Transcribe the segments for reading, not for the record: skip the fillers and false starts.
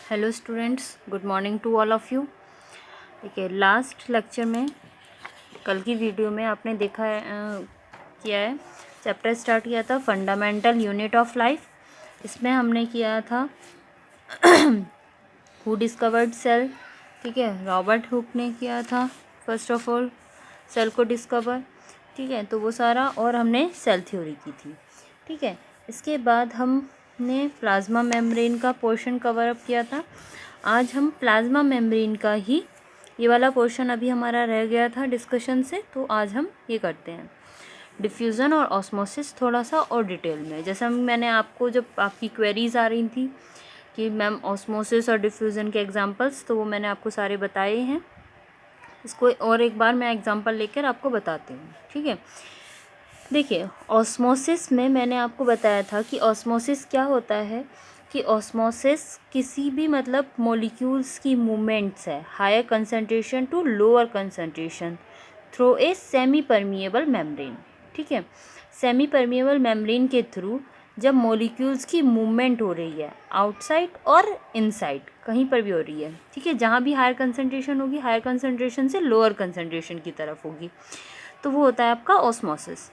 Hello students, good morning to all of you. देखिए, last lecture में, कल की वीडियो में आपने देखा है किया है, चैप्टर स्टार्ट किया था फंडामेंटल यूनिट ऑफ लाइफ। इसमें हमने किया था हु डिस्कवर्ड सेल। ठीक है, रॉबर्ट हुक ने किया था फर्स्ट ऑफ ऑल सेल को डिस्कवर। ठीक है, तो वो सारा, और हमने सेल थ्योरी की थी। ठीक है, इसके बाद हमने प्लाज्मा मेम्ब्रेन का पोर्शन कवर अप किया था। आज हम प्लाज्मा मेम्ब्रेन का ही, ये वाला पोर्शन अभी हमारा रह गया था डिस्कशन से, तो आज हम ये करते हैं डिफ्यूज़न और ऑस्मोसिस थोड़ा सा और डिटेल में। जैसा मैंने आपको, जब आपकी क्वेरीज आ रही थी कि मैम ऑस्मोसिस और डिफ्यूज़न के एग्जांपल्स, तो वो मैंने आपको सारे बताए हैं। इसको और एक बार मैं एग्जांपल लेकर आपको बताती हूँ। ठीक है, देखिए, ऑस्मोसिस में मैंने आपको बताया था कि ऑस्मोसिस क्या होता है, कि ऑस्मोसिस किसी भी मतलब मॉलिक्यूल्स की मूवमेंट्स है higher concentration to lower concentration through a semi permeable membrane. ठीक है, सेमी परमिएबल मेम्ब्रेन के थ्रू जब मॉलिक्यूल्स की मूवमेंट हो रही है आउटसाइड और इनसाइड, कहीं पर भी हो रही है। ठीक है, जहाँ भी हायर कंसंट्रेशन होगी, हायर कंसंट्रेशन से लोअर कंसंट्रेशन की तरफ होगी, तो वो होता है आपका ऑस्मोसिस।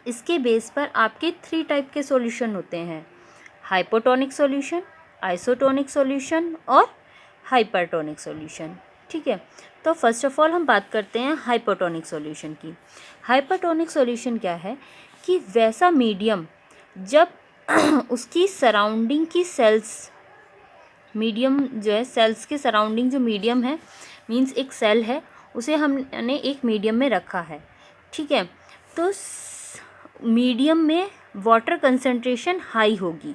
इसके बेस पर आपके 3 टाइप के सॉल्यूशन होते हैं, हाइपोटोनिक सॉल्यूशन, आइसोटोनिक सॉल्यूशन और हाइपरटोनिक सॉल्यूशन। ठीक है, तो फर्स्ट ऑफ ऑल हम बात करते हैं हाइपोटोनिक सॉल्यूशन की। हाइपरटोनिक सॉल्यूशन क्या है, कि वैसा मीडियम जब उसकी सराउंडिंग की सेल्स, मीडियम जो है सेल्स के सराउंडिंग जो मीडियम है, मींस एक सेल है, उसे हमने एक मीडियम में रखा है। ठीक है, तो मीडियम में वाटर कंसंट्रेशन हाई होगी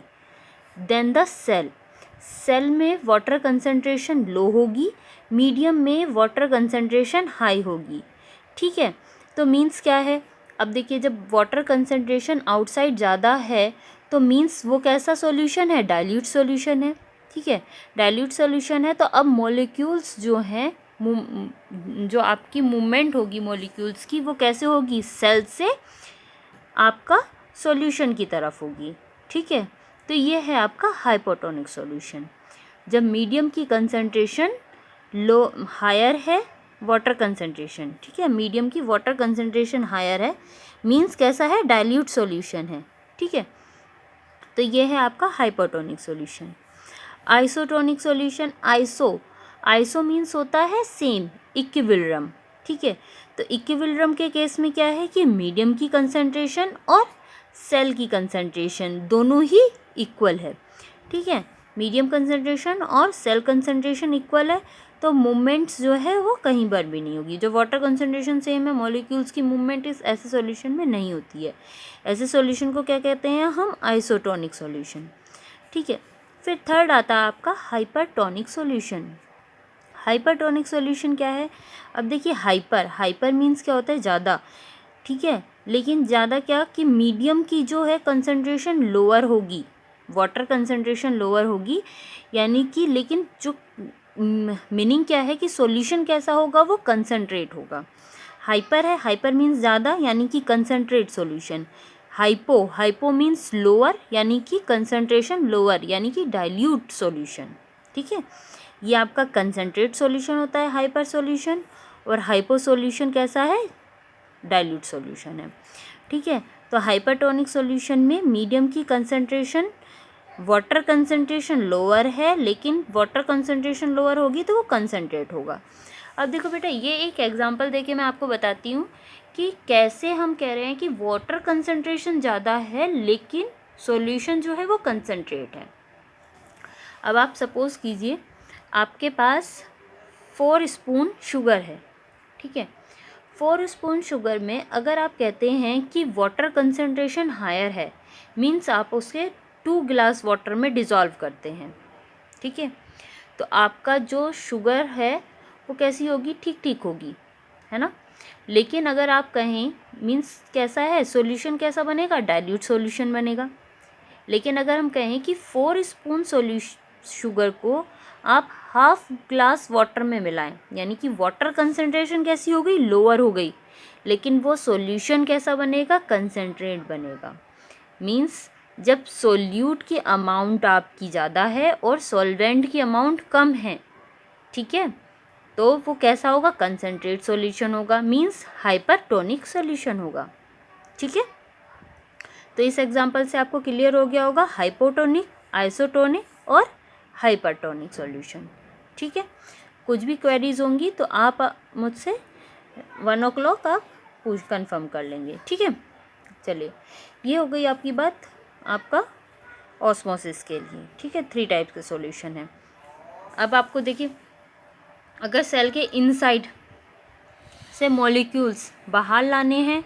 देन द सेल, सेल में वाटर कंसंट्रेशन लो होगी, मीडियम में वाटर कंसंट्रेशन हाई होगी। ठीक है, तो मीन्स क्या है, अब देखिए, जब वाटर कंसंट्रेशन आउटसाइड ज़्यादा है तो मीन्स वो कैसा सॉल्यूशन है, डाइल्यूट सॉल्यूशन है। ठीक है, डाइल्यूट सॉल्यूशन है, तो अब मॉलिक्यूल्स जो हैं, जो आपकी मूवमेंट होगी मॉलिक्यूल्स की, वो कैसे होगी, सेल से आपका सॉल्यूशन की तरफ होगी। ठीक है, तो ये है आपका हाइपोटोनिक सॉल्यूशन, जब मीडियम की कंसंट्रेशन लो हायर है वाटर कंसंट्रेशन। ठीक है, मीडियम की वाटर कंसंट्रेशन हायर है, मींस कैसा है, डाइल्यूट सॉल्यूशन है। ठीक है, तो ये है आपका hypotonic solution. Isotonic solution, iso means होता है सेम, इक्विलिब्रियम। ठीक है, तो इक्विलिब्रियम के केस में क्या है कि मीडियम की कंसंट्रेशन और सेल की कंसंट्रेशन दोनों ही इक्वल है। ठीक है, मीडियम कंसंट्रेशन और सेल कंसंट्रेशन इक्वल है, तो मूवमेंट्स जो है वो कहीं पर भी नहीं होगी। जो वाटर कंसंट्रेशन सेम है, मॉलिक्यूल्स की मूवमेंट इस ऐसे सॉल्यूशन में नहीं होती है। ऐसे सॉल्यूशन को क्या कहते हैं हम, आइसोटोनिक सॉल्यूशन। ठीक है, फिर थर्ड आता है आपका हाइपरटोनिक सॉल्यूशन। हाइपरटोनिक सॉल्यूशन क्या है, अब देखिए, हाइपर मीन्स क्या होता है, ज़्यादा। ठीक है, लेकिन ज़्यादा क्या, कि मीडियम की जो है कंसंट्रेशन लोअर होगी, वाटर कंसंट्रेशन लोअर होगी, यानी कि, लेकिन जो मीनिंग क्या है कि सॉल्यूशन कैसा होगा, वो कंसंट्रेट होगा। हाइपर है, हाइपर मीन्स ज़्यादा, यानी कि concentrate solution. Hypo means lower, यानी कि कंसंट्रेशन लोअर, यानी कि डाइल्यूट सॉल्यूशन। ठीक है, ये आपका कंसंट्रेट सॉल्यूशन होता है हाइपर सॉल्यूशन, और हाइपो सॉल्यूशन कैसा है, डाइल्यूट सॉल्यूशन है। ठीक है, तो हाइपरटोनिक सॉल्यूशन में मीडियम की कंसंट्रेशन, वाटर कंसंट्रेशन लोअर है, लेकिन वाटर कंसंट्रेशन लोअर होगी तो वो कंसंट्रेट होगा। अब देखो बेटा, ये एक एग्जांपल देके मैं आपको बताती हूँ कि कैसे हम कह रहे हैं कि वाटर कंसंट्रेशन ज़्यादा है लेकिन सॉल्यूशन जो है वो कंसंट्रेट है। अब आप सपोज़ कीजिए, आपके पास 4 स्पून शुगर है। ठीक है, 4 स्पून शुगर में अगर आप कहते हैं कि वाटर कंसंट्रेशन हायर है, मीन्स आप उसे 2 गिलास वाटर में डिज़ोल्व करते हैं। ठीक है, तो आपका जो शुगर है वो कैसी होगी, ठीक ठीक होगी, है ना। लेकिन अगर आप कहें, मीन्स कैसा है, सॉल्यूशन कैसा बनेगा, डाइल्यूट सॉल्यूशन बनेगा। लेकिन अगर हम कहें कि 4 स्पून शुगर को आप हाफ ग्लास वाटर में मिलाएं, यानी कि वाटर कंसंट्रेशन कैसी हो गई, लोअर हो गई, लेकिन वो सॉल्यूशन कैसा बनेगा, कंसंट्रेट बनेगा। मीन्स जब सोल्यूट की अमाउंट आपकी ज़्यादा है और सॉल्वेंट की अमाउंट कम है, ठीक है, तो वो कैसा होगा, कंसनट्रेट सॉल्यूशन होगा, मींस हाइपरटोनिक सॉल्यूशन होगा, ठीक है। तो इस एग्जांपल से आपको क्लियर हो गया होगा हाइपोटोनिक, आइसोटोनिक और हाइपरटोनिक सॉल्यूशन, ठीक है। कुछ भी क्वेरीज होंगी तो आप मुझसे 1 o'clock आप कंफर्म कर लेंगे, ठीक है। चलिए, ये हो गई आपकी बात आपका ऑस्मोसिस के लिए, ठीक है। 3 टाइप के सॉल्यूशन हैं। अब आपको देखिए, अगर सेल के इनसाइड से मॉलिक्यूल्स बाहर लाने हैं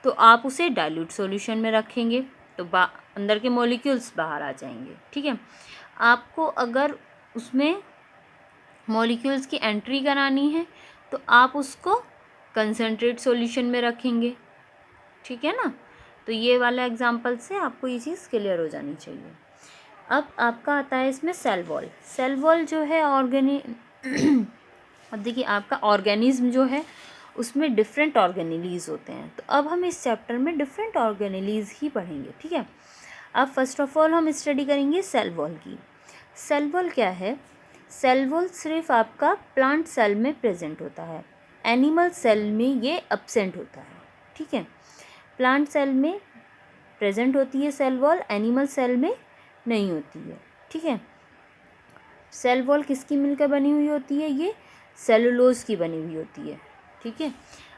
तो आप उसे डाइल्यूट सॉल्यूशन में रखेंगे, तो अंदर के मॉलिक्यूल्स बाहर आ जाएंगे, ठीक है। आपको अगर उसमें मॉलिक्यूल्स की एंट्री करानी है तो आप उसको कंसनट्रेट सॉल्यूशन में रखेंगे, ठीक है ना। तो ये वाला एग्जांपल से आपको ये चीज़ क्लियर हो जानी चाहिए। अब आपका आता है इसमें सेल वॉल। सेल वॉल जो है अब देखिए, आपका ऑर्गेनिज्म जो है उसमें डिफरेंट ऑर्गेनेलीज होते हैं, तो अब हम इस चैप्टर में डिफरेंट ऑर्गेनेलीज ही पढ़ेंगे, ठीक है। अब फर्स्ट ऑफ ऑल हम स्टडी करेंगे सेल वॉल की। सेल वॉल क्या है? सेल वॉल सिर्फ आपका प्लांट सेल में प्रेजेंट होता है, एनिमल सेल में ये एब्सेंट होता है, ठीक है। प्लांट सेल में प्रेजेंट होती है सेल वॉल, एनिमल सेल में नहीं होती है, ठीक है। सेल वॉल किसकी मिलकर बनी हुई होती है? ये सेलुलोज की बनी हुई होती है, ठीक है।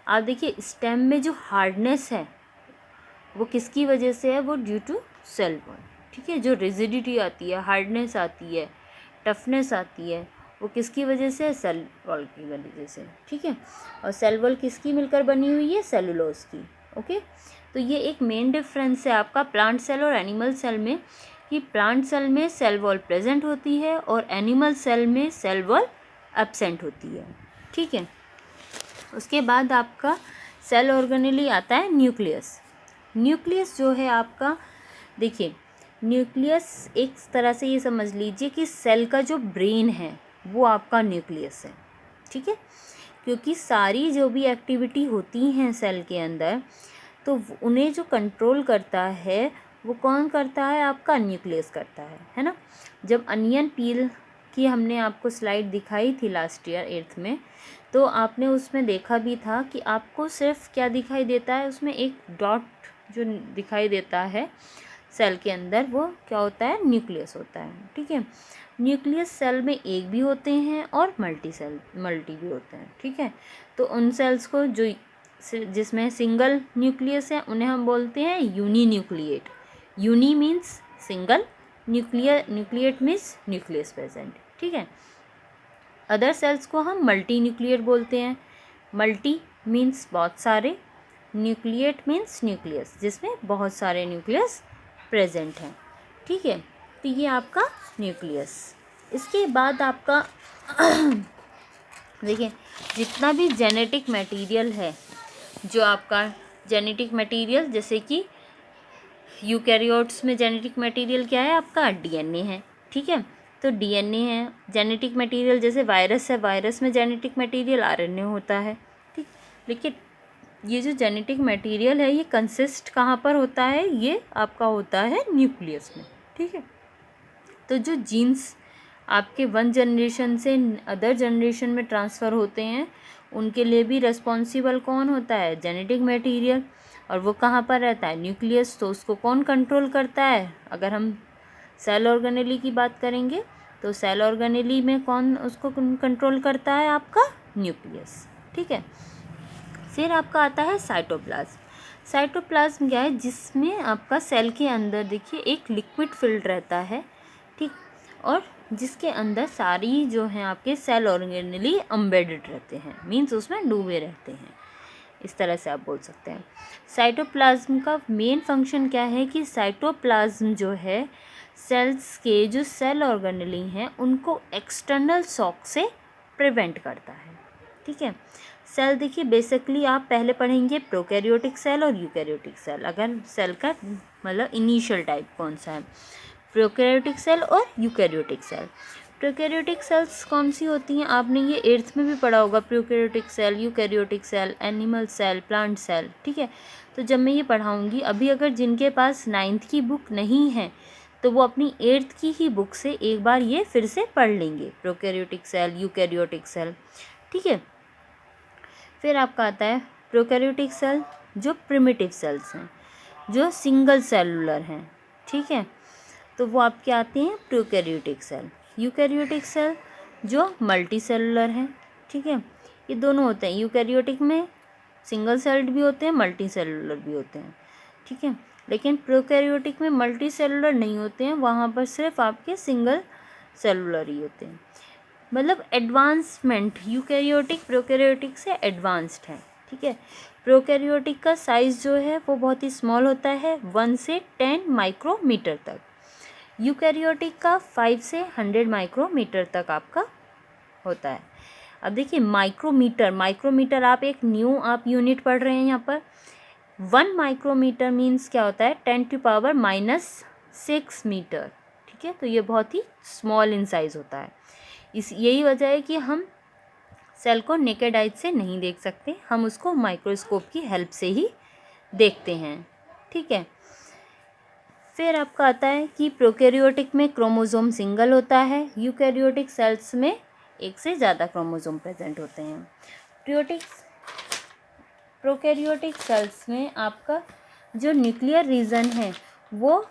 आप देखिए, स्टेम में जो हार्डनेस है वो किसकी वजह से है? वो ड्यू टू सेल वॉल, ठीक है। जो रिजिडिटी आती है, हार्डनेस आती है, टफनेस आती है, वो किसकी वजह से है? सेल वॉल की वजह से, ठीक है। और सेल वॉल किसकी मिलकर बनी हुई है? सेलुलोज की, ओके। तो ये एक मेन डिफरेंस है आपका प्लांट सेल और एनिमल सेल में, कि प्लांट सेल में सेल वॉल प्रेजेंट होती है और एनिमल सेल में सेल वॉल एब्सेंट होती है, ठीक है। उसके बाद आपका सेल ऑर्गेनेली आता है न्यूक्लियस। न्यूक्लियस जो है आपका, देखिए, न्यूक्लियस एक तरह से ये समझ लीजिए कि सेल का जो ब्रेन है वो आपका न्यूक्लियस है, ठीक है। क्योंकि सारी जो भी एक्टिविटी होती हैं सेल के अंदर, तो उन्हें जो कंट्रोल करता है वो कौन करता है? आपका न्यूक्लियस करता है ना। जब अनियन पील की हमने आपको स्लाइड दिखाई थी लास्ट ईयर 8th में, तो आपने उसमें देखा भी था कि आपको सिर्फ क्या दिखाई देता है? उसमें एक डॉट जो दिखाई देता है सेल के अंदर, वो क्या होता है? न्यूक्लियस होता है, ठीक है। न्यूक्लियस सेल में एक भी होते हैं और मल्टी भी होते हैं, ठीक है। तो उन सेल्स को जो जिसमें सिंगल न्यूक्लियस है उन्हें हम बोलते हैं uninucleate. Uni means single, nucleate means nucleus present, ठीक है। अदर सेल्स को हम मल्टी न्यूक्लिएट बोलते हैं। मल्टी मीन्स बहुत सारे, न्यूक्लिएट मीन्स न्यूक्लियस जिसमें बहुत सारे न्यूक्लियस प्रेजेंट हैं, ठीक है। तो ये आपका न्यूक्लियस। इसके बाद आपका देखिए, जितना भी जेनेटिक मटेरियल है, जो आपका जेनेटिक मटेरियल, जैसे कि यूकैरियोट्स में जेनेटिक मटेरियल क्या है? आपका डीएनए है, ठीक है। तो डीएनए है जेनेटिक मटेरियल। जैसे वायरस है, वायरस में जेनेटिक मटेरियल आरएनए होता है, ठीक। लेकिन ये जो जेनेटिक मटेरियल है ये कंसिस्ट कहाँ पर होता है? ये आपका होता है न्यूक्लियस में, ठीक है। तो जो जीन्स आपके वन जनरेशन से अदर जनरेशन में ट्रांसफ़र होते हैं, उनके लिए भी रिस्पॉन्सिबल कौन होता है? Genetic material. और वो कहाँ पर रहता है? न्यूक्लियस। तो उसको कौन कंट्रोल करता है? अगर हम सेल ऑर्गेनेली की बात करेंगे तो सेल ऑर्गेनेली में कौन उसको कंट्रोल करता है? आपका न्यूक्लियस, ठीक है। फिर आपका आता है साइटोप्लाज्म। साइटोप्लाज्म क्या है? जिसमें आपका सेल के अंदर देखिए एक लिक्विड फिल्ड रहता है, ठीक, और जिसके अंदर सारी जो हैं आपके सेल ऑर्गेनेली एम्बेडेड रहते हैं, मीन्स उसमें डूबे रहते हैं, इस तरह से आप बोल सकते हैं। साइटोप्लाज्म का मेन फंक्शन क्या है? कि साइटोप्लाज्म जो है सेल्स के जो सेल ऑर्गेनेली हैं उनको एक्सटर्नल शॉक से प्रिवेंट करता है, ठीक है। सेल देखिए, बेसिकली आप पहले पढ़ेंगे प्रोकैरियोटिक सेल और यूकैरियोटिक सेल। अगर सेल का मतलब इनिशियल टाइप कौन सा है? प्रोकैरियोटिक सेल और यूकैरियोटिक सेल। प्रोकैरियोटिक सेल्स कौन सी होती हैं? आपने ये 8th में भी पढ़ा होगा, prokaryotic cell, eukaryotic cell, animal cell, plant cell, ठीक है। तो जब मैं ये पढ़ाऊँगी, अभी अगर जिनके पास 9th की बुक नहीं है तो वो अपनी 8th की ही बुक से एक बार ये फिर से पढ़ लेंगे, प्रोकैरियोटिक सेल, यूकैरियोटिक सेल, ठीक है। फिर आपका आता है प्रोकैरियोटिक सेल, जो प्रिमिटिव सेल्स हैं, जो सिंगल सेलुलर हैं, ठीक है। तो वो आपके आते हैं प्रोकैरियोटिक सेल। यूकैरियोटिक सेल जो मल्टी सेलुलर हैं, ठीक है। ये दोनों होते हैं, यूकैरियोटिक में सिंगल सेल्ड भी होते हैं, मल्टी सेलुलर भी होते हैं, ठीक है। लेकिन प्रोकैरियोटिक में मल्टी सेलुलर नहीं होते हैं, वहाँ पर सिर्फ आपके सिंगल सेलुलर ही होते हैं। मतलब एडवांसमेंट यूकैरियोटिक प्रोकैरियोटिक से एडवांस्ड है, ठीक है। प्रोकैरियोटिक का साइज़ जो है वो बहुत ही स्मॉल होता है, 1 से 10 माइक्रोमीटर तक। यूकैरियोटिक का 5 से 100 माइक्रोमीटर तक आपका होता है। अब देखिए माइक्रोमीटर आप एक न्यू आप यूनिट पढ़ रहे हैं यहाँ पर। 1 माइक्रोमीटर मीन्स क्या होता है? 10⁻⁻6 मीटर, ठीक है। तो ये बहुत ही स्मॉल इन साइज़ होता है। यही वजह है कि हम सेल को नेकेड आइज से नहीं देख सकते, हम उसको माइक्रोस्कोप की हेल्प से ही देखते हैं, ठीक है। फिर आपका आता है कि प्रोकैरियोटिक में क्रोमोसोम सिंगल होता है, यूकैरियोटिक सेल्स में एक से ज़्यादा क्रोमोसोम प्रेजेंट होते हैं। प्रोकैरियोटिक सेल्स में आपका जो न्यूक्लियर रीजन है वो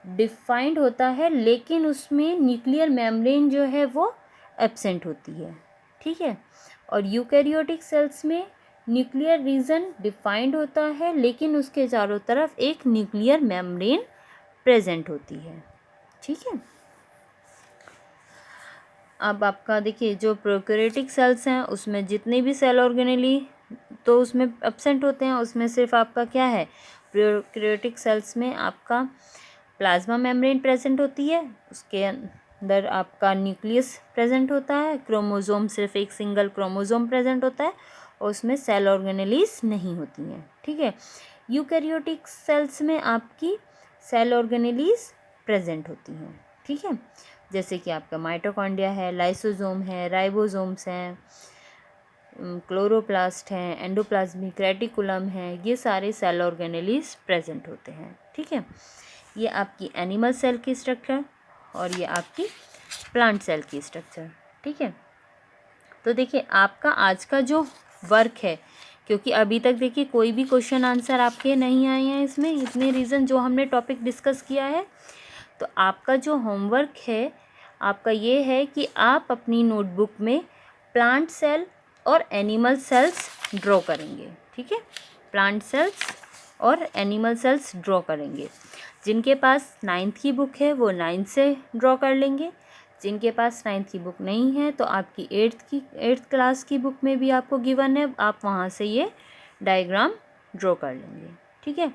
डिफाइंड होता है, लेकिन उसमें न्यूक्लियर मेम्ब्रेन जो है वो एब्सेंट होती है, ठीक है। और यूकैरियोटिक सेल्स में न्यूक्लियर रीजन डिफाइंड होता है, लेकिन उसके चारों तरफ एक न्यूक्लियर मेम्ब्रेन प्रेजेंट होती है, ठीक है। अब आपका देखिए जो प्रोकैरियोटिक सेल्स हैं उसमें जितने भी सेल ऑर्गेनेली तो उसमें एब्सेंट होते हैं, उसमें सिर्फ आपका क्या है, प्रोकैरियोटिक सेल्स में आपका प्लाज्मा मेम्ब्रेन प्रेजेंट होती है, उसके अंदर आपका न्यूक्लियस प्रेजेंट होता है, क्रोमोसोम सिर्फ एक सिंगल क्रोमोसोम प्रेजेंट होता है और उसमें सेल ऑर्गेनेलीज नहीं होती हैं, ठीक है। यूकैरियोटिक सेल्स में आपकी सेल ऑर्गेनेलीज प्रेजेंट होती हैं, ठीक है। जैसे कि आपका माइटोकॉन्ड्रिया है, लाइसोसोम है, राइबोसोम्स हैं, क्लोरोप्लास्ट हैं, एंडोप्लाज्मिक रेटिकुलम है, ये सारे सेल ऑर्गेनेलीज प्रेजेंट होते हैं, ठीक है। ये आपकी एनिमल सेल की स्ट्रक्चर और ये आपकी प्लांट सेल की स्ट्रक्चर, ठीक है। तो देखिए आपका आज का जो वर्क है, क्योंकि अभी तक देखिए कोई भी क्वेश्चन आंसर आपके नहीं आए हैं इसमें, इतने रीज़न जो हमने टॉपिक डिस्कस किया है, तो आपका जो होमवर्क है आपका ये है कि आप अपनी नोटबुक में प्लांट सेल और एनिमल सेल्स ड्रॉ करेंगे, ठीक है। प्लांट सेल्स और एनिमल सेल्स ड्रॉ करेंगे। जिनके पास 9th की बुक है वो 9th से ड्रॉ कर लेंगे, जिनके पास 9th की बुक नहीं है तो आपकी 8th क्लास की बुक में भी आपको गिवन है, आप वहाँ से ये डायग्राम ड्रॉ कर लेंगे, ठीक है।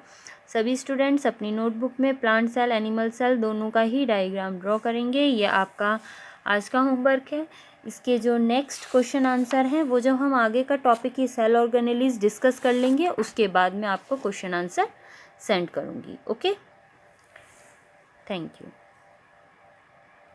सभी स्टूडेंट्स अपनी नोटबुक में प्लांट सेल एनिमल सेल दोनों का ही डायग्राम ड्रॉ करेंगे। ये आपका आज का होमवर्क है। इसके जो नेक्स्ट क्वेश्चन आंसर हैं वो जब हम आगे का टॉपिक की सेल ऑर्गेनेलीज डिस्कस कर लेंगे उसके बाद मैं आपको क्वेश्चन आंसर सेंड करूँगी। Okay, thank you.